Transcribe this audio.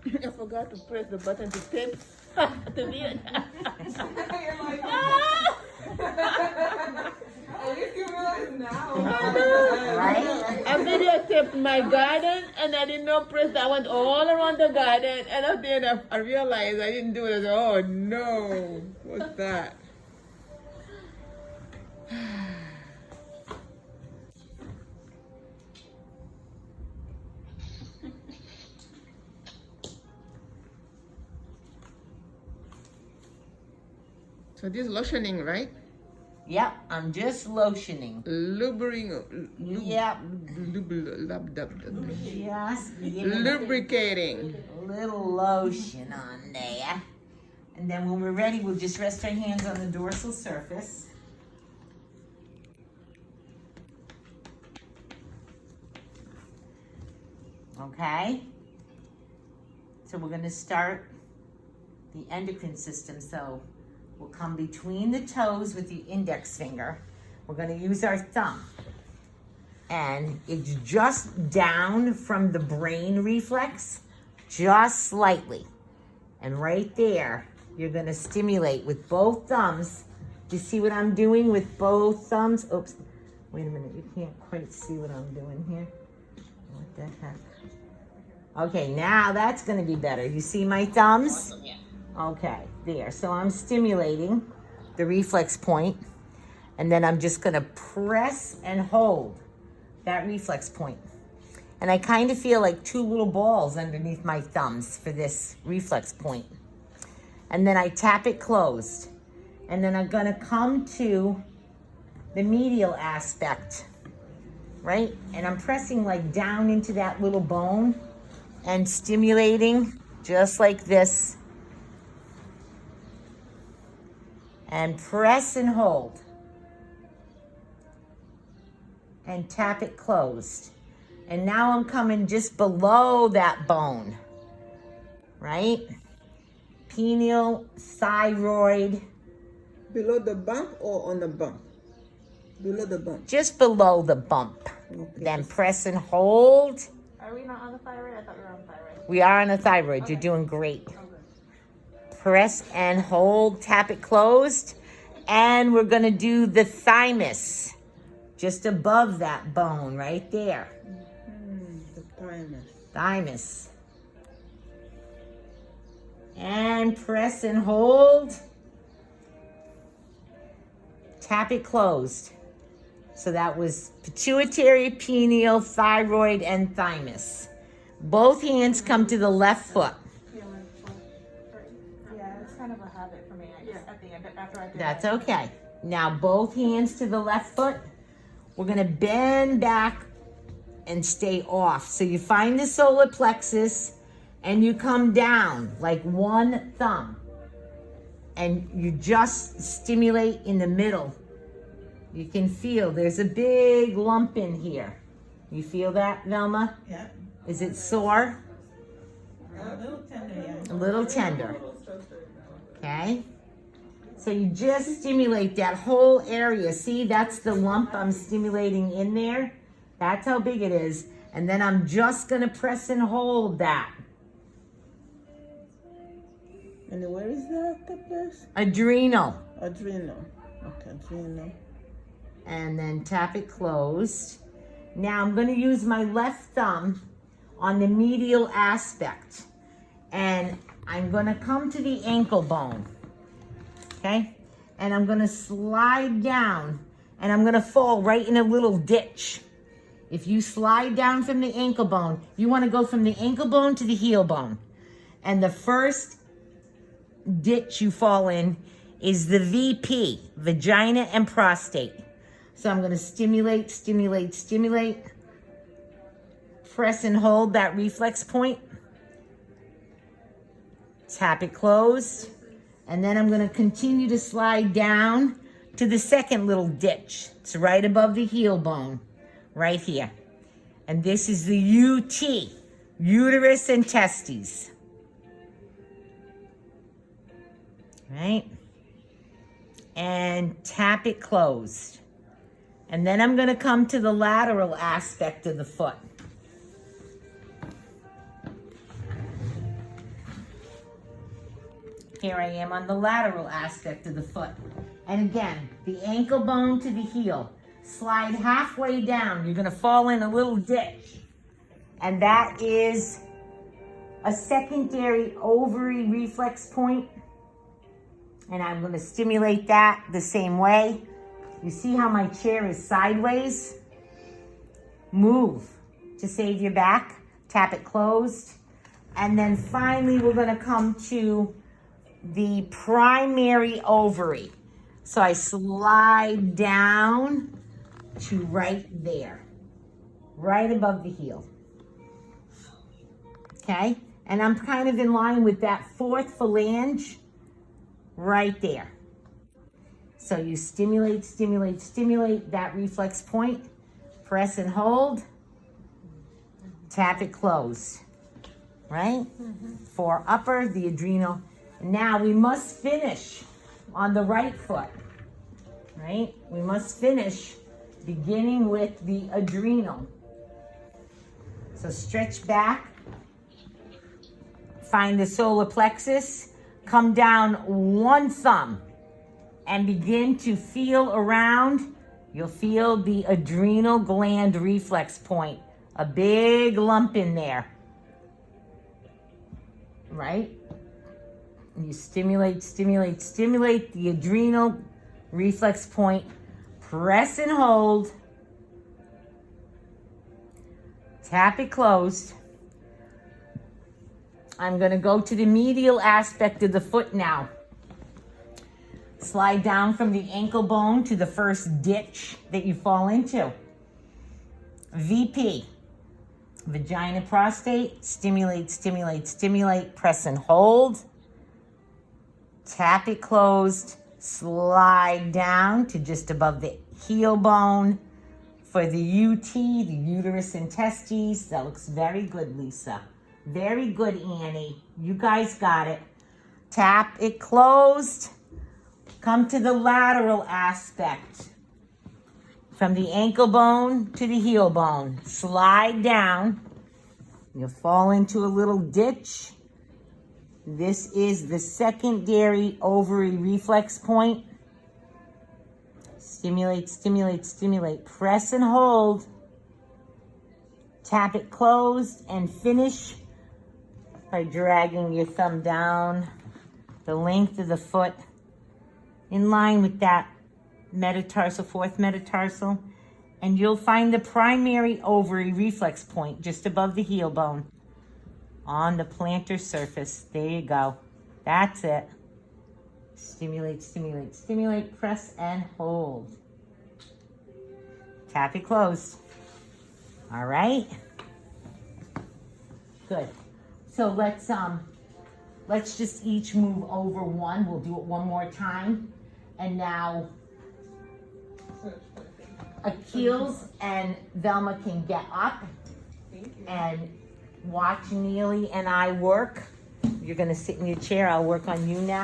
I forgot to press the button to tape the video. You're like, at least you realize now. Right? I videotaped my garden and I did not press that. I went all around the garden and at the end I realized I didn't do it. I said, oh no, what's that? So this is lotioning, right? Yep, I'm just lotioning. Lubricating. Just giving Lubricating. a little lotion on there. And then when we're ready, we'll just rest our hands on the dorsal surface. Okay? So we're going to start the endocrine system. So we'll come between the toes with the index finger. We're going to use our thumb. And it's just down from the brain reflex, just slightly. And right there, you're going to stimulate with both thumbs. Do you see what I'm doing with both thumbs? Oops. Wait a minute. You can't quite see what I'm doing here. What the heck? Okay, now that's going to be better. You see my thumbs? Okay, there. So I'm stimulating the reflex point, and then I'm just going to press and hold that reflex point. And I kind of feel like two little balls underneath my thumbs for this reflex point. And then I tap it closed. And then I'm going to come to the medial aspect, right? And I'm pressing like down into that little bone and stimulating just like this. And press and hold. And tap it closed. And now I'm coming just below that bone, right? Pineal, thyroid. Below the bump or on the bump? Below the bump. Just below the bump. Okay. Then press and hold. Are we not on the thyroid? I thought we were on thyroid. We are on the thyroid. You're doing great. Press and hold, tap it closed. And we're going to do the thymus. Just above that bone right there. The thymus. Thymus. And press and hold. Tap it closed. So that was pituitary, pineal, thyroid, and thymus. Both hands come to the left foot. Yeah, it's kind of a habit for me. I just, at the end, after I do That's okay. Now both hands to the left foot. We're going to bend back and stay off. So you find the solar plexus and you come down like one thumb. And you just stimulate in the middle. You can feel there's a big lump in here. You feel that, Velma? Yeah. Is it sore? A little tender, yeah. A little tender. Okay? So you just stimulate that whole area. See, that's the lump I'm stimulating in there. That's how big it is. And then I'm just going to press and hold that. And where is that the place? Adrenal. Adrenal. Okay, adrenal. And then tap it closed. Now I'm going to use my left thumb on the medial aspect. And I'm going to come to the ankle bone. Okay? And I'm going to slide down. And I'm going to fall right in a little ditch. If you slide down from the ankle bone, you want to go from the ankle bone to the heel bone. And the first ditch you fall in is the VP, vagina and prostate. So I'm going to stimulate, stimulate, stimulate. Press and hold that reflex point. Tap it closed. And then I'm going to continue to slide down to the second little ditch. It's right above the heel bone, right here. And this is the UT, uterus and testes. Right? And tap it closed. And then I'm going to come to the lateral aspect of the foot. Here I am on the lateral aspect of the foot. And again, the ankle bone to the heel. Slide halfway down. You're gonna fall in a little ditch. And that is a secondary ovary reflex point. And I'm gonna stimulate that the same way. You see how my chair is sideways? Move to save your back. Tap it closed. And then finally, we're gonna come to the primary ovary. So I slide down to right there, right above the heel. Okay? And I'm kind of in line with that fourth phalange right there. So you stimulate, stimulate, stimulate that reflex point. Press and hold. Tap it closed. Right? For upper, the adrenal. Now we must finish on the right foot. Right? We must finish beginning with the adrenal. So stretch back. Find the solar plexus. Come down one thumb and begin to feel around. You'll feel the adrenal gland reflex point. A big lump in there. Right? And you stimulate, stimulate, stimulate the adrenal reflex point. Press and hold. Tap it closed. I'm going to go to the medial aspect of the foot now. Slide down from the ankle bone to the first ditch that you fall into. VP. Vagina, prostate. Stimulate, stimulate, stimulate. Press and hold. Tap it closed. Slide down to just above the heel bone. For the UT, the uterus and testes. That looks very good, Lisa. Very good, Annie. You guys got it. Tap it closed. Come to the lateral aspect. From the ankle bone to the heel bone. Slide down. You'll fall into a little ditch. This is the secondary ovary reflex point. Stimulate, stimulate, stimulate. Press and hold. Tap it closed and finish by dragging your thumb down the length of the foot in line with that metatarsal, fourth metatarsal. And you'll find the primary ovary reflex point just above the heel bone on the plantar surface. There you go. That's it. Stimulate, stimulate, stimulate, press and hold. Tap it closed. All right. Good. So let's just each move over one. We'll do it one more time. And now Achilles and Velma can get up and watch Neely and I work. You're gonna sit in your chair. I'll work on you now.